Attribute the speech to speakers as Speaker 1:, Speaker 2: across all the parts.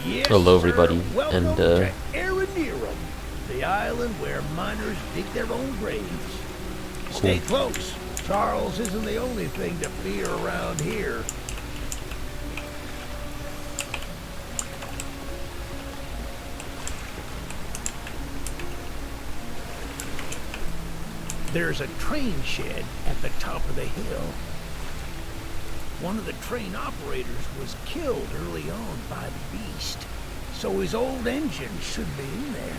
Speaker 1: Yes,
Speaker 2: Hello,
Speaker 1: sir.
Speaker 2: everybody,
Speaker 1: Welcome
Speaker 2: and
Speaker 1: to Aranirum, the island where miners dig their own graves. Stay close. Charles isn't the only thing to fear around here. There's a train shed at the top of the hill. One of the train operators was killed early on by the beast, so his old engine should be in there.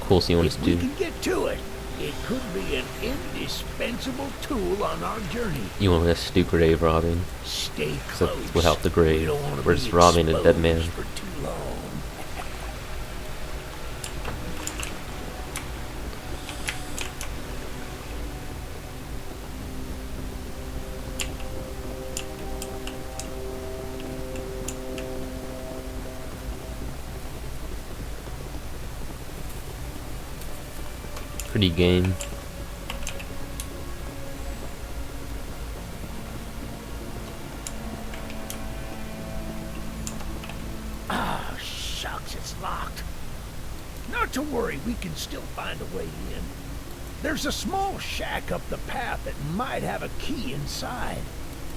Speaker 2: cool. So you want us
Speaker 1: If
Speaker 2: to
Speaker 1: we
Speaker 2: do?
Speaker 1: can get to it, it could be an indispensable tool on our journey.
Speaker 2: You want us to do grave robbing?
Speaker 1: Stay
Speaker 2: So
Speaker 1: close.
Speaker 2: without the
Speaker 1: We
Speaker 2: grave,
Speaker 1: don't want to
Speaker 2: we're
Speaker 1: be
Speaker 2: just robbing a dead man.
Speaker 1: exposed for too long.
Speaker 2: Pretty game.
Speaker 1: Ah, shucks, it's locked. Not to worry, we can still find a way in. There's a small shack up the path that might have a key inside.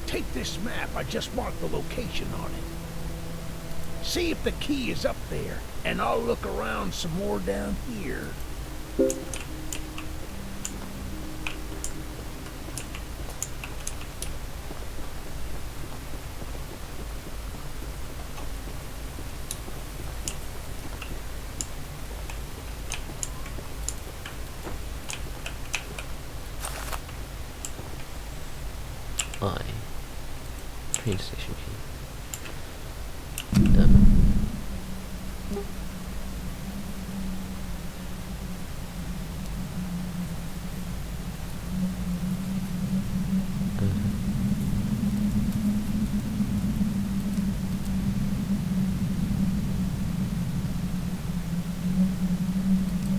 Speaker 1: Take this map, I just marked the location on it. See if the key is up there, and I'll look around some more down here.
Speaker 2: Train station key.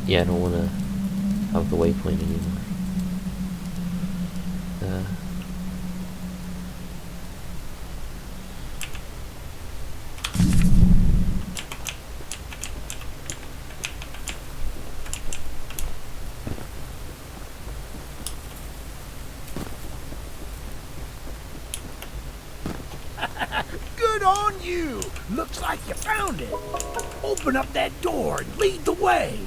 Speaker 2: Yeah, I don't want to have the waypoint anymore.
Speaker 1: Good on you! Looks like you found it. Open up that door and lead the way.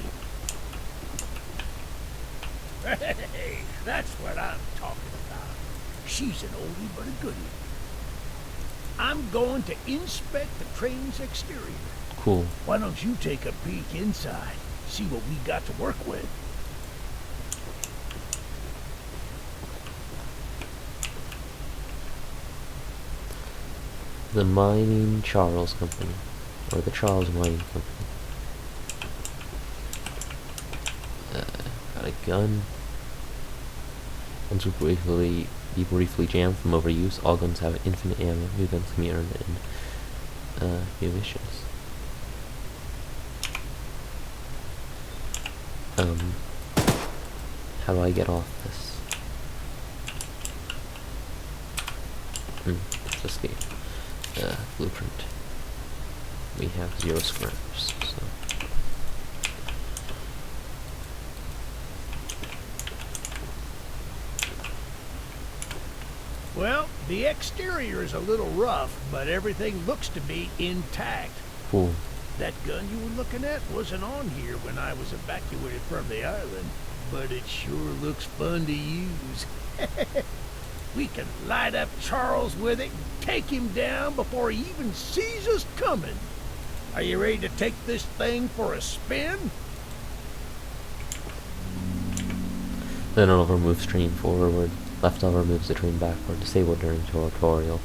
Speaker 1: Hey, that's what I'm talking about. She's an oldie but a goodie. I'm going to inspect the train's exterior.
Speaker 2: Cool.
Speaker 1: Why don't you take a peek inside, see what we got to work with?
Speaker 2: The Mining Charles Company, or the Charles Mining Company. Got a gun. Guns will be briefly jammed from overuse. All guns have infinite ammo. New guns can be earned in new missions. How do I get off this? Let's escape. Blueprint. We have 0 scraps, so.
Speaker 1: Well, the exterior is a little rough, but everything looks to be intact.
Speaker 2: Cool.
Speaker 1: That gun you were looking at wasn't on here when I was evacuated from the island, but it sure looks fun to use. We can light up Charles with it and take him down before he even sees us coming. Are you ready to take this thing for a spin?
Speaker 2: Then lever moves train forward. Left lever moves the train backward. Disabled during tutorial.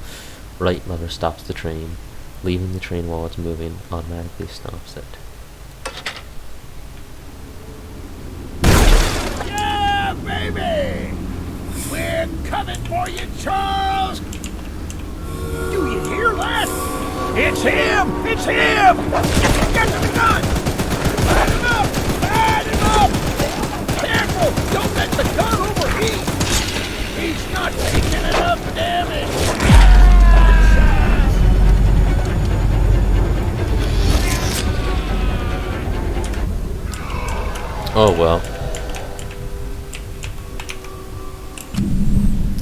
Speaker 2: Right lever stops the train. Leaving the train while it's moving automatically stops it.
Speaker 1: Yeah, baby! We're coming for you, Charles! Do you hear that? It's him! It's him! Get to the gun! Light him up! Light him up! Careful! Don't let the gun overheat! He's not taking enough damage!
Speaker 2: Oh well.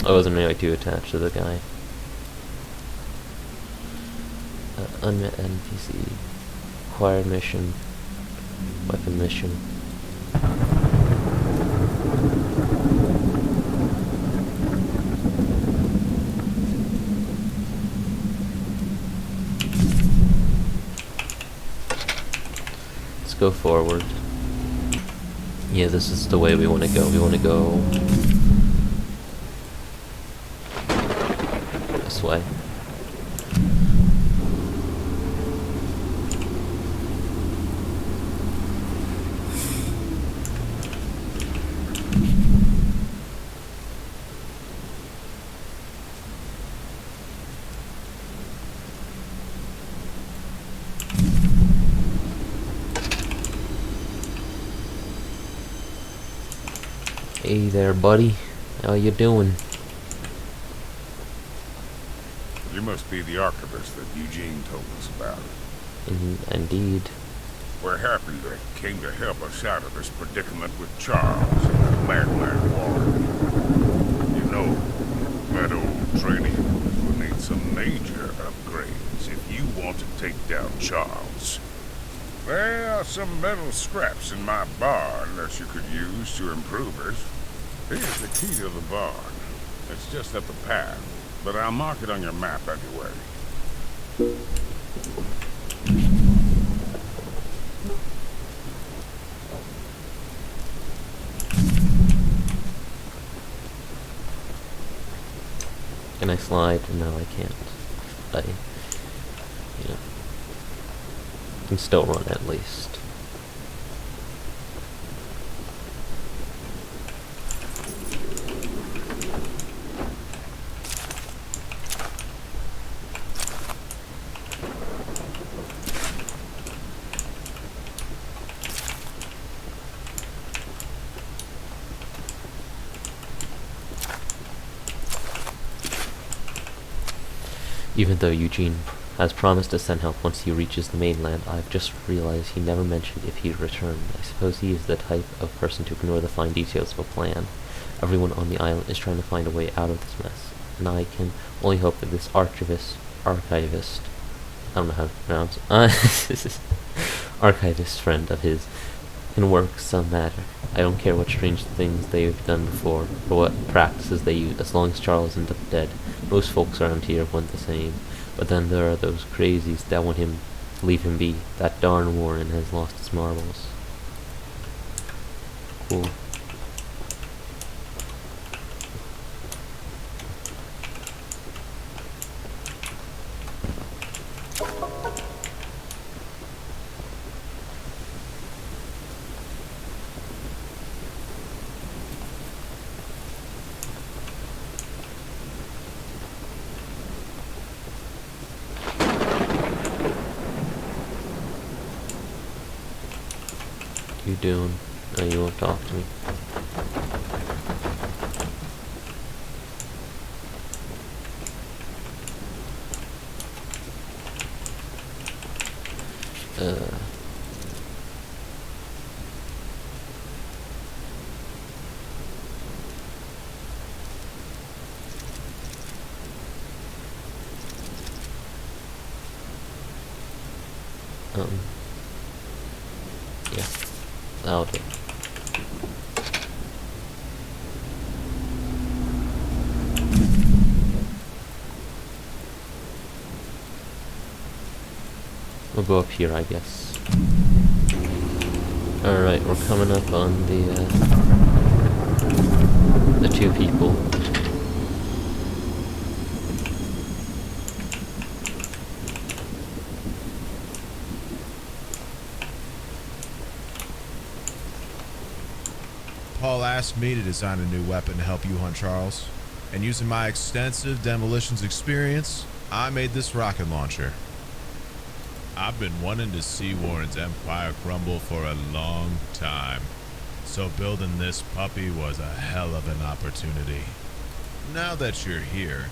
Speaker 2: I wasn't really too attached to the guy. Unmet NPC. Acquired mission. Weapon mission. Let's go forward. Yeah, this is the way we want to go. We want to go this way. Hey there, buddy. How you doing?
Speaker 3: You must be the archivist that Eugene told us about.
Speaker 2: Indeed.
Speaker 3: We're happy you came to help us out of this predicament with Charles and the Madman War. You know, that old training will need some major upgrades if you want to take down Charles. There are some metal scraps in my barn that you could use to improve it. Here's the key to the barn. It's just up the path, but I'll mark it on your map anyway.
Speaker 2: Can I slide? No, I can't. Can still run at least. Even though Eugene has promised to send help once he reaches the mainland, I've just realized he never mentioned if he'd return. I suppose he is the type of person to ignore the fine details of a plan. Everyone on the island is trying to find a way out of this mess, and I can only hope that this archivist, I don't know how to pronounce archivist friend of his can work some magic. I don't care what strange things they've done before, or what practices they use, as long as Charles isn't dead. Most folks around here want the same. But then there are those crazies that want him to leave him be. That darn Warren has lost his marbles. Cool. You doing? No, you won't talk to me. Yeah. That'll do. We'll go up here, I guess. Alright, we're coming up on the two people.
Speaker 4: Paul asked me to design a new weapon to help you hunt Charles, and using my extensive demolitions experience, I made this rocket launcher. I've been wanting to see Warren's empire crumble for a long time, so building this puppy was a hell of an opportunity. Now that you're here,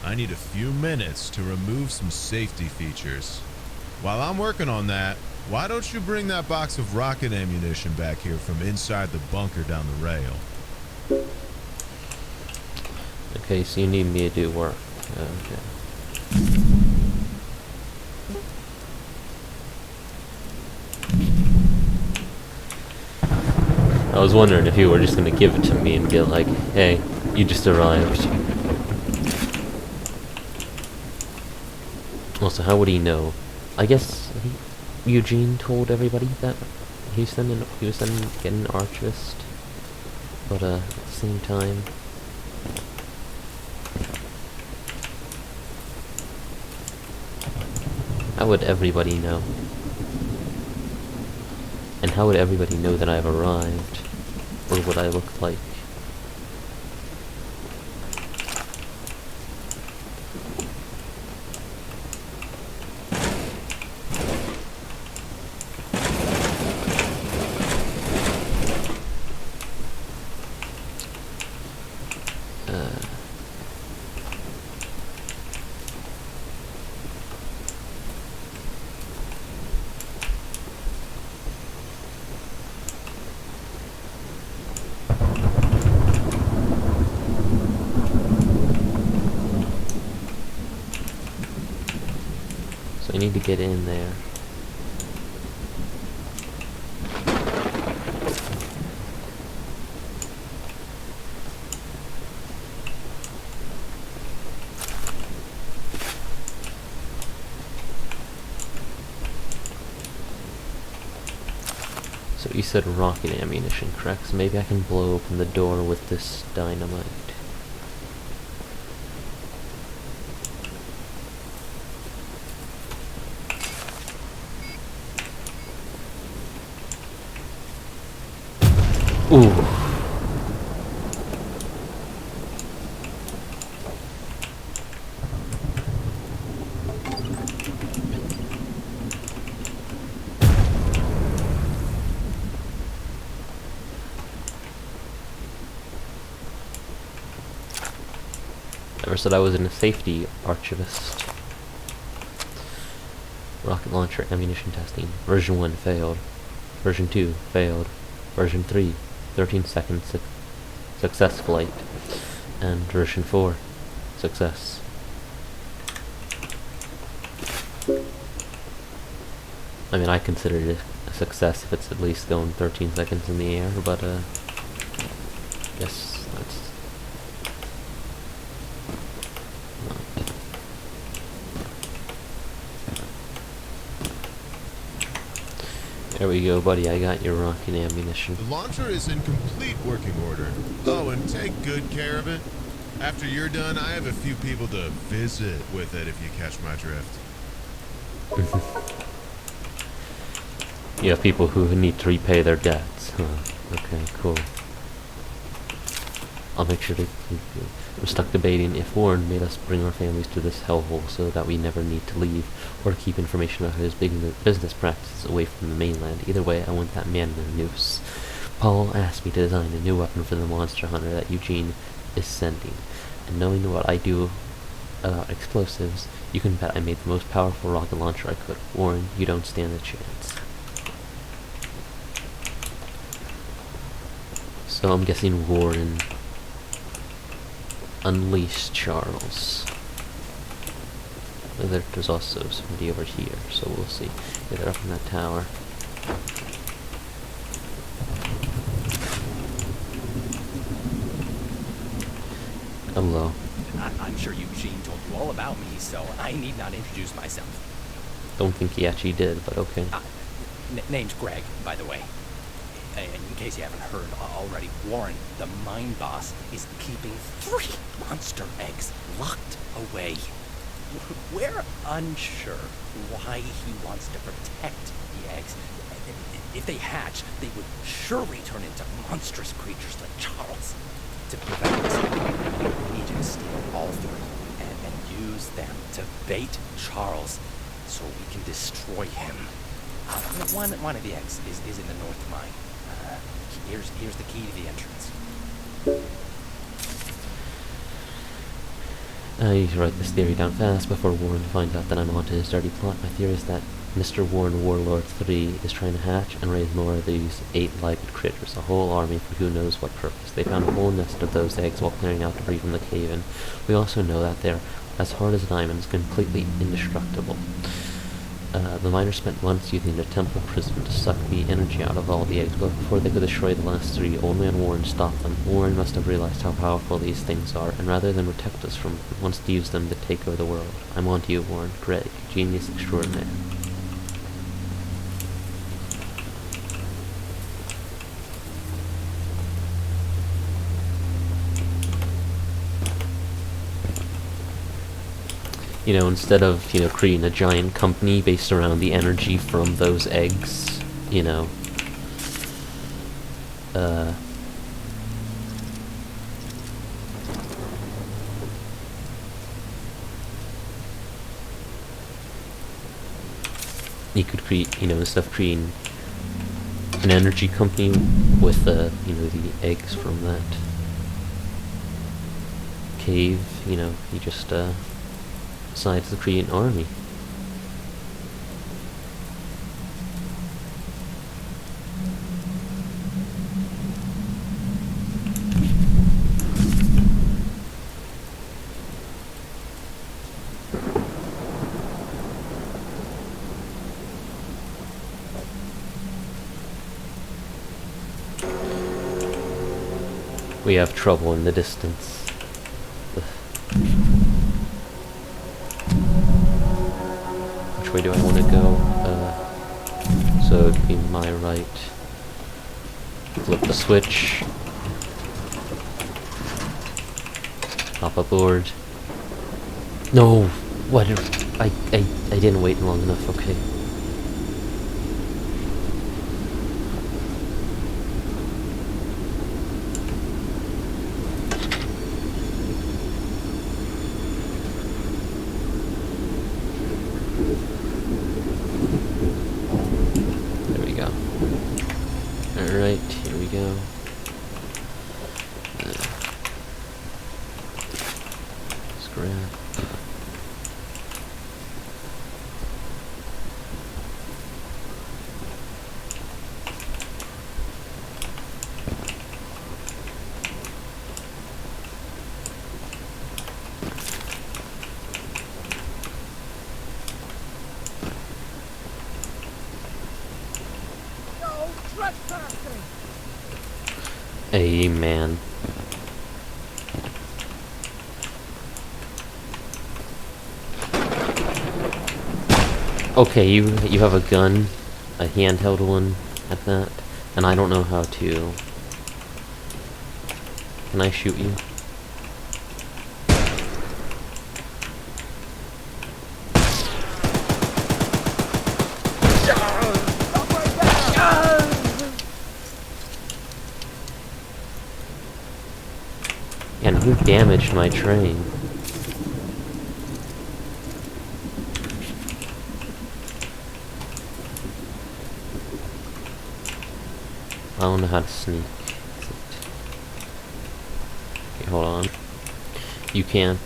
Speaker 4: I need a few minutes to remove some safety features. While I'm working on that, Why don't you bring that box of rocket ammunition back here from inside the bunker down the rail?
Speaker 2: Okay, so you need me to do work. Okay. I was wondering if you were just gonna give it to me and be like, hey, you just arrived. Also, how would he know? I guess Eugene told everybody that he was sending getting an archivist, but at the same time, how would everybody know? And how would everybody know that I've arrived? Or what I look like? So I need to get in there. So you said rocket ammunition, correct? So maybe I can blow open the door with this dynamite. Ooh. Never said I was in a safety archivist. Rocket launcher ammunition testing. Version 1 failed. Version 2 failed. Version 3 13 seconds success flight. And version 4 success. I mean, I consider it a success if it's at least going 13 seconds in the air, but yes, that's There we go, buddy. I got your rocket ammunition.
Speaker 4: The launcher is in complete working order. Oh, and take good care of it. After you're done, I have a few people to visit with it, if you catch my drift.
Speaker 2: You have people who need to repay their debts, huh? Okay, cool. I'll make sure to keep you. I'm stuck debating if Warren made us bring our families to this hellhole so that we never need to leave, or to keep information about his business practices away from the mainland. Either way, I want that man in a noose. Paul asked me to design a new weapon for the monster hunter that Eugene is sending, and knowing what I do about explosives, you can bet I made the most powerful rocket launcher I could. Warren, you don't stand a chance. So I'm guessing Warren unleashed Charles. There's also somebody over here, so we'll see. Yeah, they're up in that tower. Hello.
Speaker 5: I'm sure Eugene told you all about me, so I need not introduce myself.
Speaker 2: Don't think he actually did, but okay.
Speaker 5: Name's Greg, by the way. In case you haven't heard already, Warren, the mine boss, is keeping 3 monster eggs locked away. We're unsure why he wants to protect the eggs. If they hatch, they would surely turn into monstrous creatures like Charles. To prevent this, we need you to steal all 3 and use them to bait Charles so we can destroy him. One of the eggs is in the north mine. Here's the key to the entrance.
Speaker 2: I need to write this theory down fast before Warren finds out that I'm onto his dirty plot. My theory is that Mr. Warren Warlord 3 is trying to hatch and raise more of these 8-legged critters, a whole army for who knows what purpose. They found a whole nest of those eggs while clearing out debris from the cave-in. We also know that they're as hard as diamonds, completely indestructible. The miners spent months using the temple prism to suck the energy out of all the eggs, but before they could destroy the last 3, Old Man Warren stopped them. Warren must have realized how powerful these things are, and rather than protect us from them, wants to use them to take over the world. I'm on to you, Warren. Greg, genius extraordinaire. You know, instead of, you know, creating a giant company based around the energy from those eggs, you know, you could create, you know, instead of creating an energy company with, you know, the eggs from that cave, you know, you just, decides to create an army. We have trouble in the distance. Which way do I want to go? So it'd be my right. Flip the switch. Hop aboard. No! What? I didn't wait long enough, okay. Alright, here we go. Scrap. Amen. Okay, you have a gun, a handheld one at that, and I don't know how to. Can I shoot you? And who damaged my train? I don't know how to sneak. Okay, hold on. You can't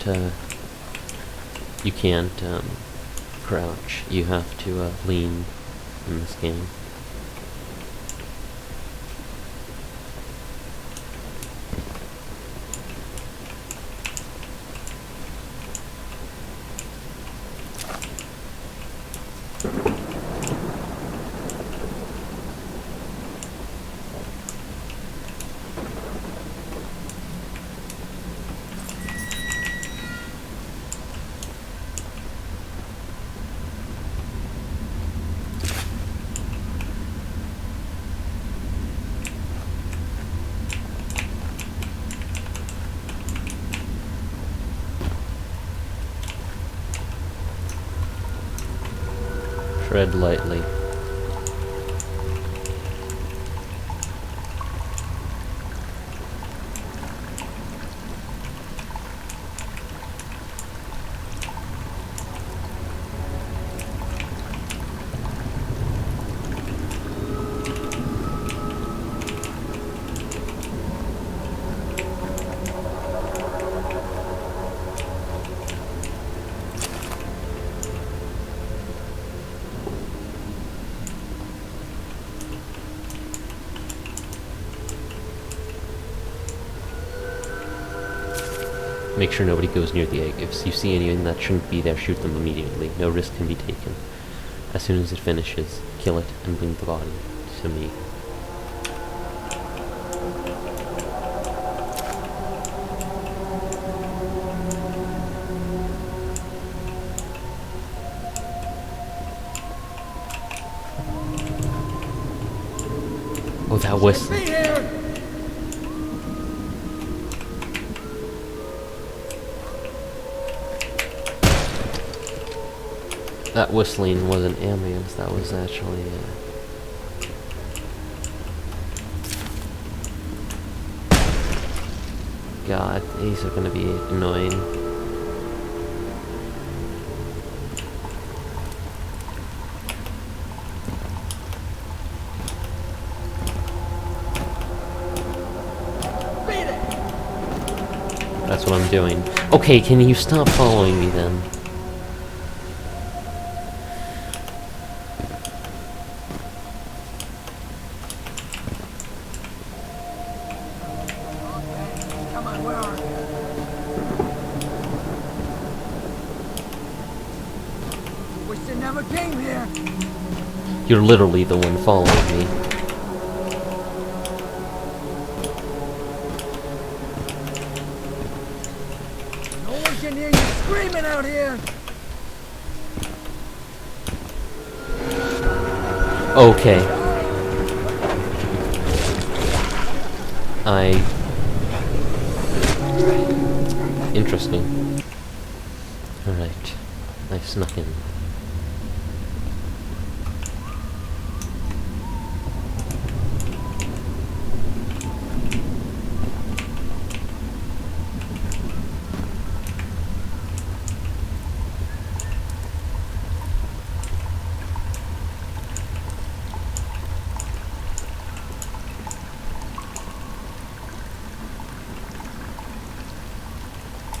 Speaker 2: crouch. You have to lean in this game. Tread lightly. Make sure nobody goes near the egg. If you see anything that shouldn't be there, shoot them immediately. No risk can be taken. As soon as it finishes, kill it and bring the body to me. Oh, that whistle. That whistling wasn't ambience, that was actually God, these are gonna be annoying. That's what I'm doing. Okay, can you stop following me then?
Speaker 1: Come on, where are you? Wish they never came here.
Speaker 2: You're literally the one following me.
Speaker 1: No one can hear you screaming out here.
Speaker 2: Okay. Interesting. Alright. I snuck in.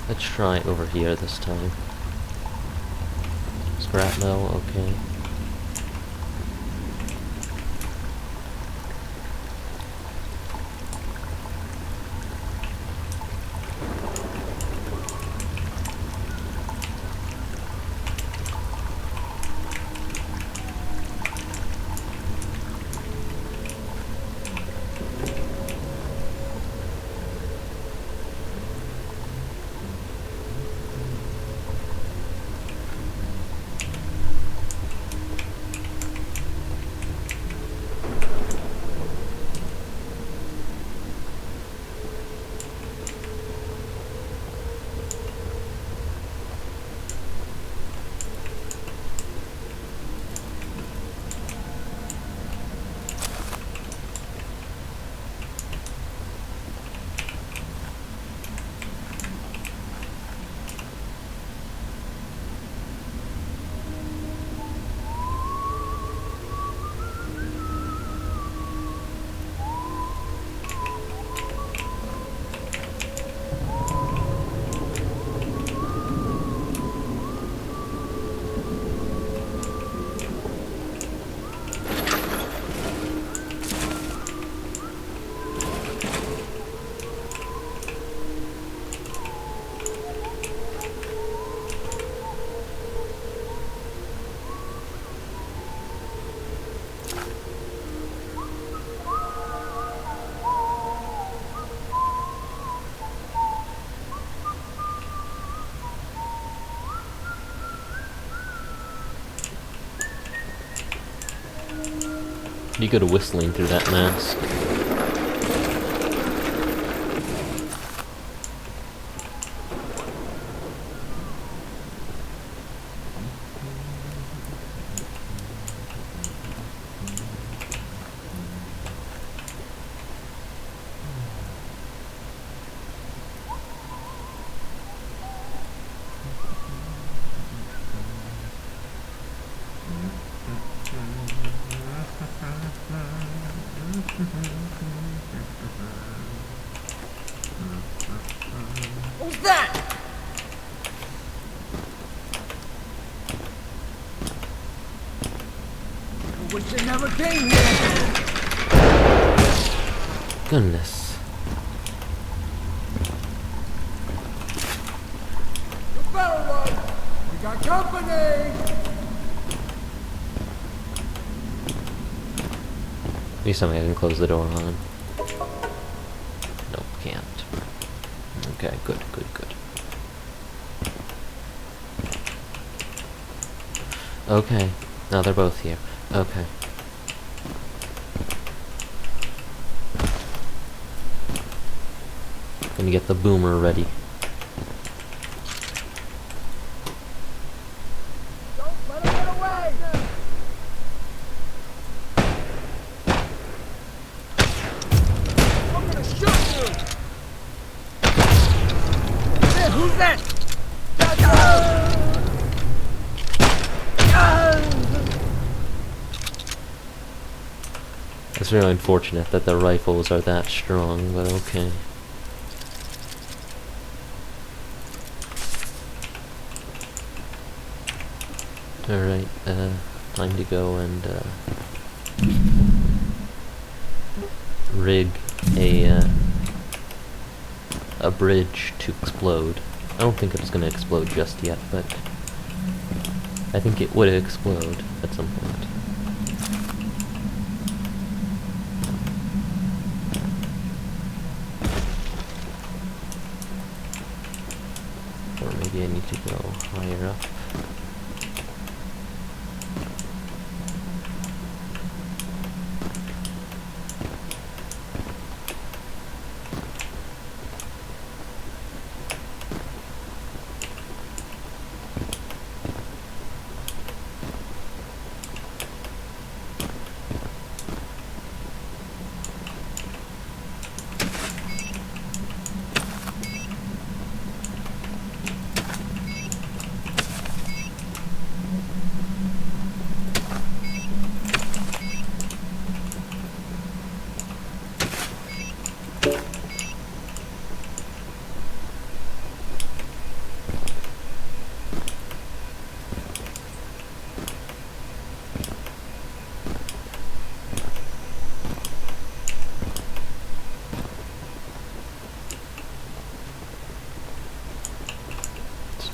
Speaker 2: Let's try over here this time. Scrap metal, okay. You go to whistling through that mask.
Speaker 1: Who's that? I wish they never came here.
Speaker 2: Goodness.
Speaker 1: Got company!
Speaker 2: Please tell me I can close the door on him. Nope, can't. Okay, good, good, good. Okay, now they're both here. Okay. Gonna get the boomer ready.
Speaker 1: Don't let him get away! I'm gonna shoot you! Hey, who's that?
Speaker 2: It's really unfortunate that the rifles are that strong, but okay. Alright, time to go and rig a bridge to explode. I don't think it's gonna explode just yet, but I think it would explode at some point. Or maybe I need to go higher up.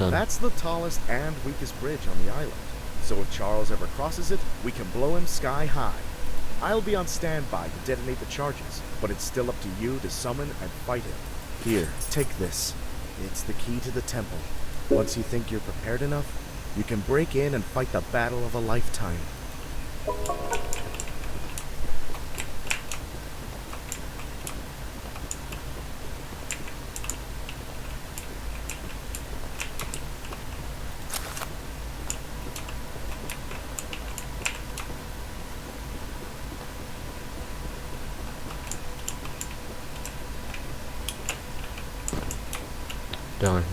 Speaker 6: That's the tallest and weakest bridge on the island. So if Charles ever crosses it, we can blow him sky high. I'll be on standby to detonate the charges, but it's still up to you to summon and fight him. Here, take this. It's the key to the temple. Once you think you're prepared enough, you can break in and fight the battle of a lifetime.
Speaker 2: Darn.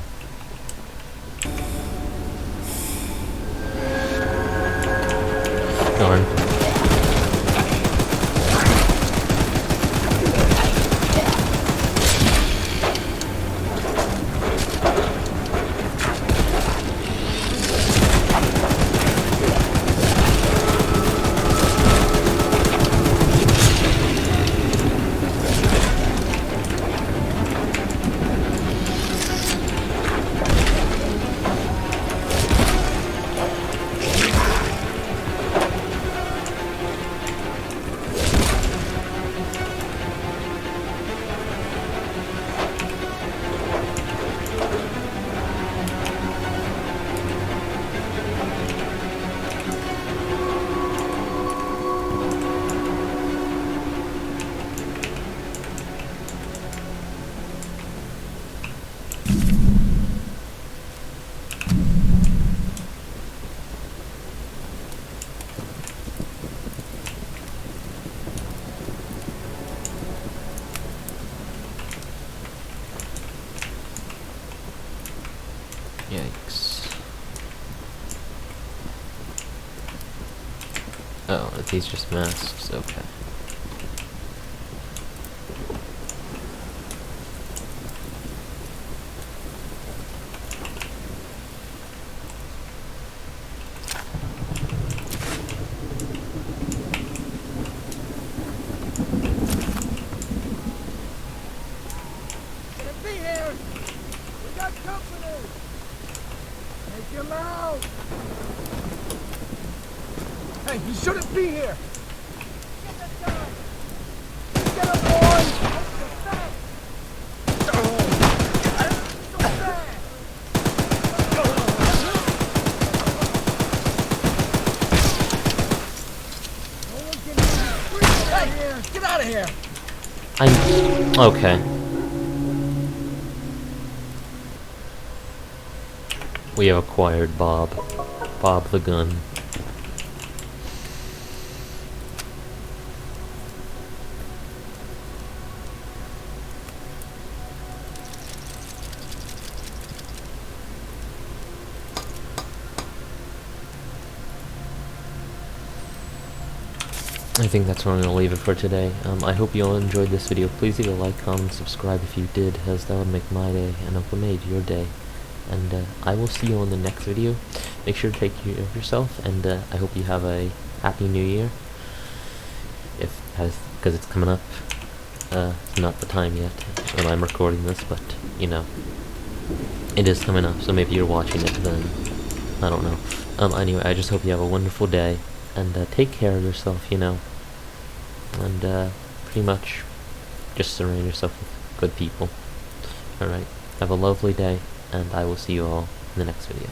Speaker 2: Darn. Yikes. Oh, are these just masks? Okay.
Speaker 1: Gonna be here! We got company! Make him out! Hey, you shouldn't be here! Get that guy! Get him, boys! Hey, get out of here!
Speaker 2: Okay. We have acquired Bob. Bob the gun. I think that's where I'm going to leave it for today. I hope you all enjoyed this video. Please leave a like, comment, subscribe if you did, as that would make my day, and it would make your day. And I will see you on the next video. Make sure to take care of yourself, and I hope you have a happy new year. Because it's coming up. It's not the time yet when I'm recording this, but, you know, it is coming up, so maybe you're watching it then. I don't know. Anyway, I just hope you have a wonderful day, and take care of yourself, you know. And pretty much just surround yourself with good people. Alright, have a lovely day, and I will see you all in the next video.